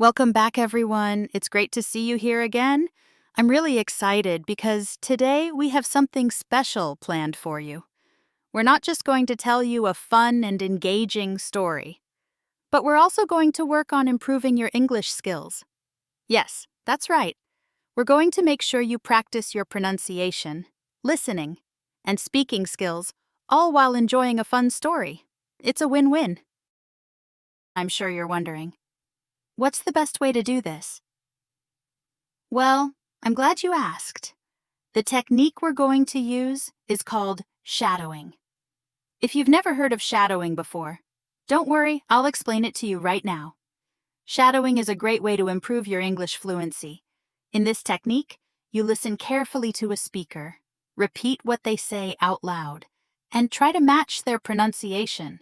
Welcome back, everyone. It's great to see you here again. I'm really excited because today we have something special planned for you. We're not just going to tell you a fun and engaging story, but we're also going to work on improving your English skills. Yes, that's right. We're going to make sure you practice your pronunciation, listening, and speaking skills, all while enjoying a fun story. It's a win-win. I'm sure you're wondering, what's the best way to do this? Well, I'm glad you asked. The technique we're going to use is called shadowing. If you've never heard of shadowing before, don't worry, I'll explain it to you right now. Shadowing is a great way to improve your English fluency. In this technique, you listen carefully to a speaker, repeat what they say out loud, and try to match their pronunciation,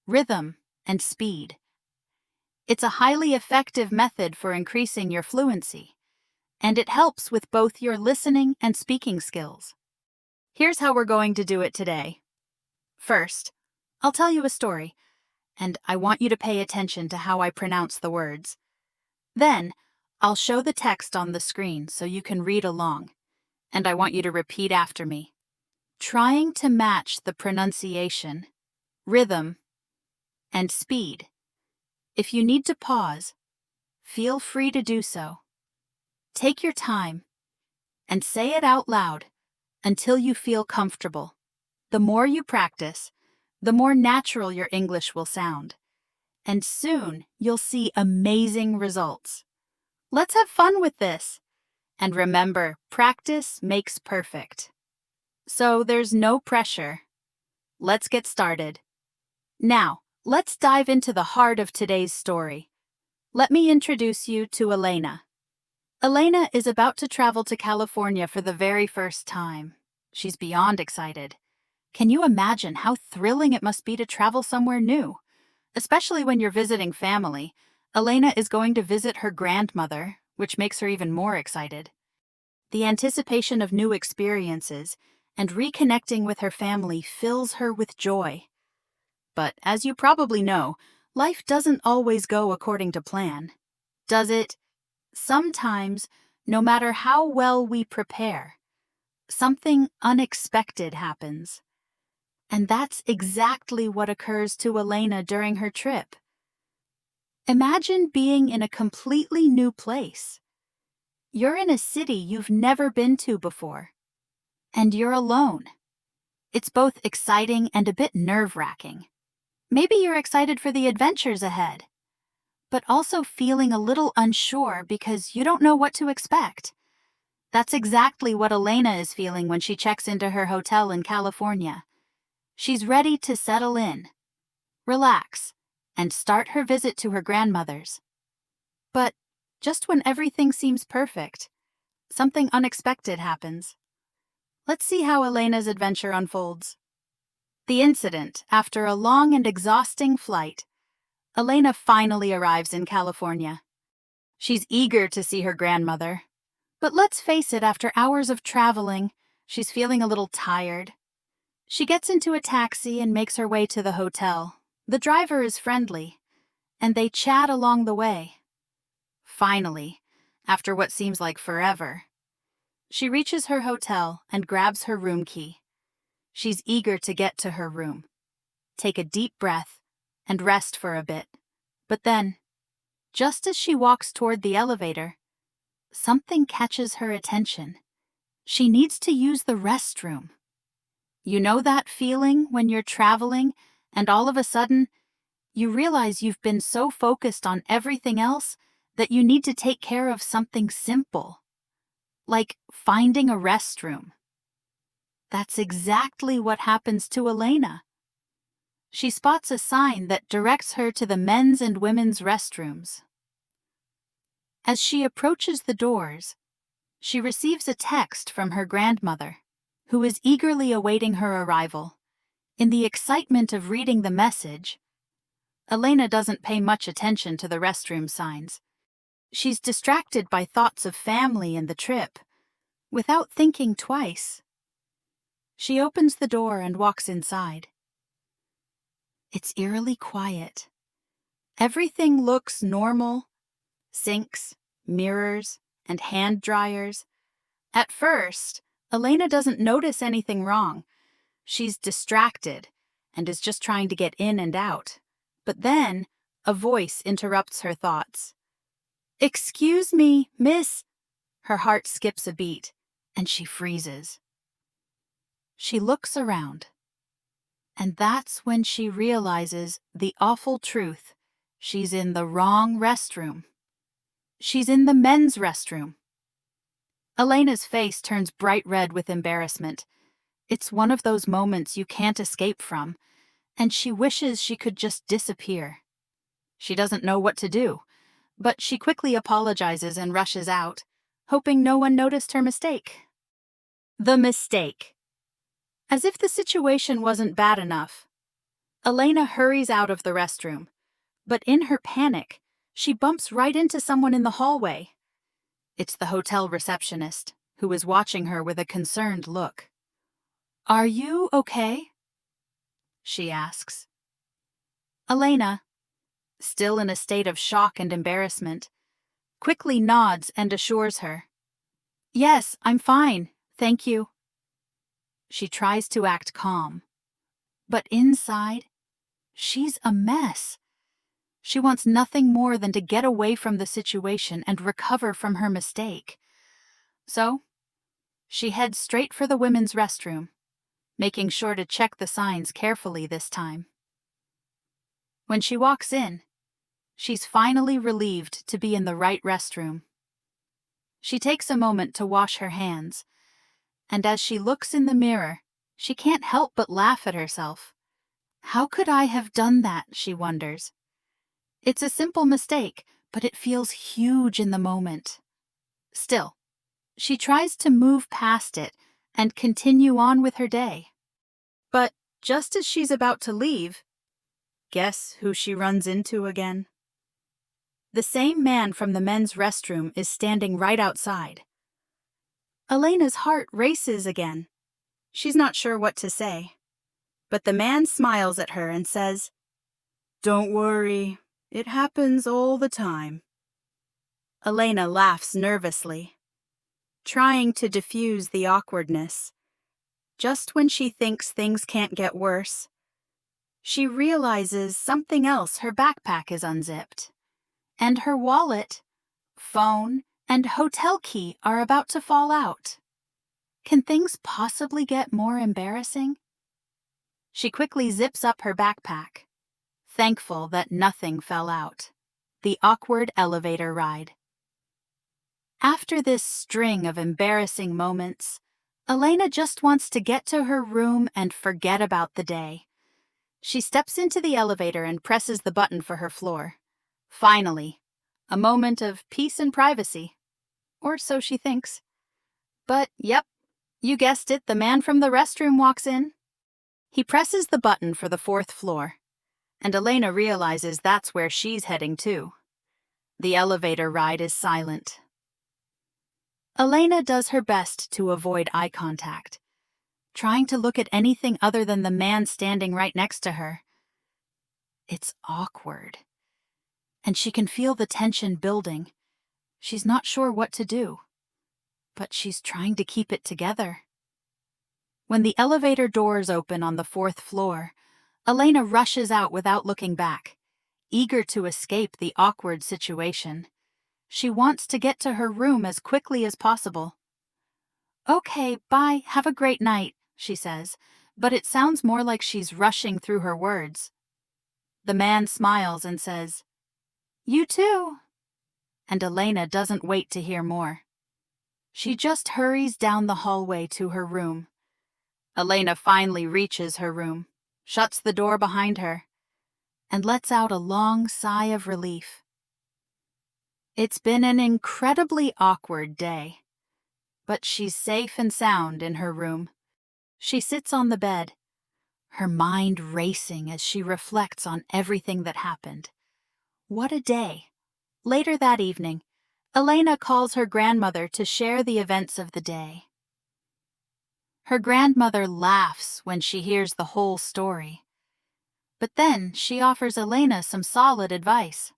rhythm, and speed. It's a highly effective method for increasing your fluency, and it helps with both your listening and speaking skills. Here's how we're going to do it today. First, I'll tell you a story, and I want you to pay attention to how I pronounce the words. Then, I'll show the text on the screen so you can read along, and I want you to repeat after me, trying to match the pronunciation, rhythm, and speed. If you need to pause, feel free to do so. Take your time and say it out loud until you feel comfortable. The more you practice, the more natural your English will sound. And soon you'll see amazing results. Let's have fun with this. And remember, practice makes perfect. So there's no pressure. Let's get started. Now, let's dive into the heart of today's story. Let me introduce you to Elena. Elena is about to travel to California for the very first time. She's beyond excited. Can you imagine how thrilling it must be to travel somewhere new? Especially when you're visiting family. Elena is going to visit her grandmother, which makes her even more excited. The anticipation of new experiences and reconnecting with her family fills her with joy. But as you probably know, life doesn't always go according to plan, does it? Sometimes, no matter how well we prepare, something unexpected happens. And that's exactly what occurs to Elena during her trip. Imagine being in a completely new place. You're in a city you've never been to before, and you're alone. It's both exciting and a bit nerve-wracking. Maybe you're excited for the adventures ahead, but also feeling a little unsure because you don't know what to expect. That's exactly what Elena is feeling when she checks into her hotel in California. She's ready to settle in, relax, and start her visit to her grandmother's. But just when everything seems perfect, something unexpected happens. Let's see how Elena's adventure unfolds. The incident, after a long and exhausting flight, Elena finally arrives in California. She's eager to see her grandmother. But let's face it, after hours of traveling, she's feeling a little tired. She gets into a taxi and makes her way to the hotel. The driver is friendly, and they chat along the way. Finally, after what seems like forever, she reaches her hotel and grabs her room key. She's eager to get to her room, take a deep breath, and rest for a bit. But then, just as she walks toward the elevator, something catches her attention. She needs to use the restroom. You know that feeling when you're traveling and all of a sudden, you realize you've been so focused on everything else that you need to take care of something simple, like finding a restroom. That's exactly what happens to Elena. She spots a sign that directs her to the men's and women's restrooms. As she approaches the doors, she receives a text from her grandmother, who is eagerly awaiting her arrival. In the excitement of reading the message, Elena doesn't pay much attention to the restroom signs. She's distracted by thoughts of family and the trip. Without thinking twice, she opens the door and walks inside. It's eerily quiet. Everything looks normal sinks, mirrors, and hand dryers. At first, Elena doesn't notice anything wrong. She's distracted and is just trying to get in and out. But then, a voice interrupts her thoughts. "Excuse me, miss." Her heart skips a beat, and she freezes. She looks around, and that's when she realizes the awful truth. She's in the wrong restroom. She's in the men's restroom. Elena's face turns bright red with embarrassment. It's one of those moments you can't escape from, and she wishes she could just disappear. She doesn't know what to do, but she quickly apologizes and rushes out, hoping no one noticed her mistake. The mistake. As if the situation wasn't bad enough, Elena hurries out of the restroom, but in her panic, she bumps right into someone in the hallway. It's the hotel receptionist, who is watching her with a concerned look. "Are you okay?" she asks. Elena, still in a state of shock and embarrassment, quickly nods and assures her. "Yes, I'm fine, thank you." She tries to act calm, but inside, she's a mess. She wants nothing more than to get away from the situation and recover from her mistake. So, she heads straight for the women's restroom, making sure to check the signs carefully this time. When she walks in, she's finally relieved to be in the right restroom. She takes a moment to wash her hands, and as she looks in the mirror, she can't help but laugh at herself. How could I have done that, she wonders. It's a simple mistake, but it feels huge in the moment. Still, she tries to move past it and continue on with her day. But just as she's about to leave, guess who she runs into again? The same man from the men's restroom is standing right outside. Elena's heart races again. She's not sure what to say. But the man smiles at her and says, "Don't worry, it happens all the time." Elena laughs nervously, trying to diffuse the awkwardness. Just when she thinks things can't get worse, she realizes something else. Her backpack is unzipped, and her wallet, phone, and hotel key are about to fall out. Can things possibly get more embarrassing? She quickly zips up her backpack, thankful that nothing fell out. The awkward elevator ride. After this string of embarrassing moments, Elena just wants to get to her room and forget about the day. She steps into the elevator and presses the button for her floor. Finally, a moment of peace and privacy. Or so she thinks. But, yep, you guessed it, the man from the restroom walks in. He presses the button for the 4th floor, and Elena realizes that's where she's heading too. The elevator ride is silent. Elena does her best to avoid eye contact, trying to look at anything other than the man standing right next to her. It's awkward, and she can feel the tension building. She's not sure what to do, but she's trying to keep it together. When the elevator doors open on the 4th floor, Elena rushes out without looking back, eager to escape the awkward situation. She wants to get to her room as quickly as possible. "Okay, bye, have a great night," she says, but it sounds more like she's rushing through her words. The man smiles and says, "You too." And Elena doesn't wait to hear more. She just hurries down the hallway to her room. Elena finally reaches her room, shuts the door behind her, and lets out a long sigh of relief. It's been an incredibly awkward day, but she's safe and sound in her room. She sits on the bed, her mind racing as she reflects on everything that happened. What a day! Later that evening, Elena calls her grandmother to share the events of the day. Her grandmother laughs when she hears the whole story. But then she offers Elena some solid advice.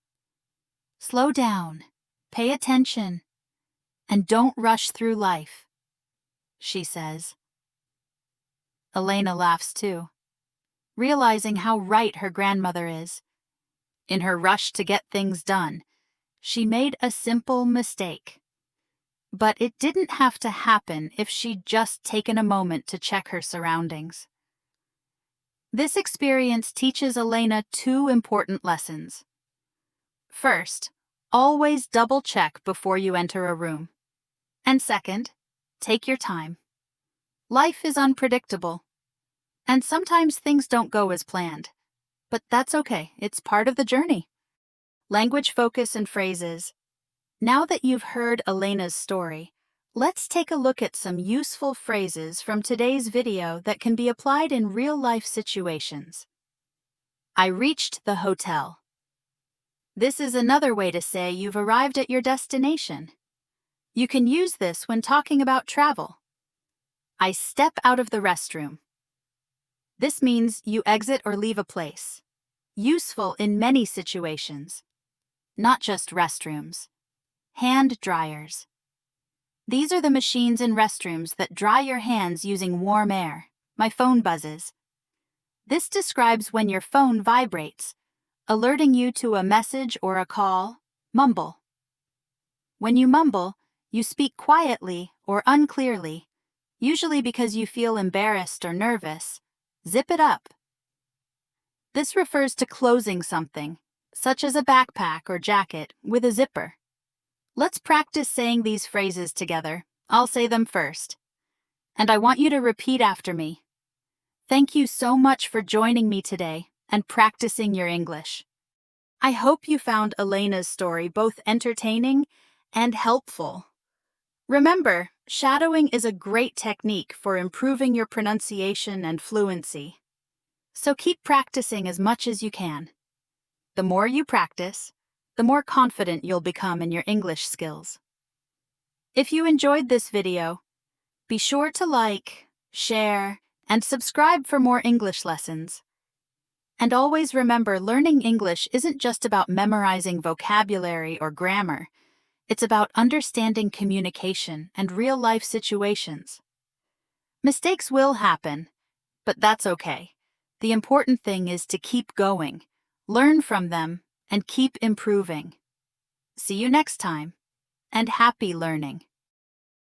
"Slow down Pay attention and don't rush through life, she says. Elena laughs too, realizing how right her grandmother is. In her rush to get things done, she made a simple mistake. But it didn't have to happen if she'd just taken a moment to check her surroundings. This experience teaches Elena two important lessons. First, always double-check before you enter a room. And second, take your time. Life is unpredictable, and sometimes things don't go as planned. But that's okay, it's part of the journey. Language focus and phrases. Now that you've heard Elena's story, let's take a look at some useful phrases from today's video that can be applied in real-life situations. I reached the hotel. This is another way to say you've arrived at your destination. You can use this when talking about travel. I step out of the restroom. This means you exit or leave a place. Useful in many situations, not just restrooms. Hand dryers. These are the machines in restrooms that dry your hands using warm air. My phone buzzes. This describes when your phone vibrates, alerting you to a message or a call. Mumble. When you mumble, you speak quietly or unclearly, usually because you feel embarrassed or nervous. Zip it up. This refers to closing something, such as a backpack or jacket, with a zipper. Let's practice saying these phrases together. I'll say them first. And I want you to repeat after me. Thank you so much for joining me today and practicing your English. I hope you found Elena's story both entertaining and helpful. Remember, shadowing is a great technique for improving your pronunciation and fluency. So keep practicing as much as you can. The more you practice, the more confident you'll become in your English skills. If you enjoyed this video, be sure to like, share, and subscribe for more English lessons. And always remember, learning English isn't just about memorizing vocabulary or grammar. It's about understanding communication and real-life situations. Mistakes will happen, but that's okay. The important thing is to keep going, learn from them, and keep improving. See you next time, and happy learning.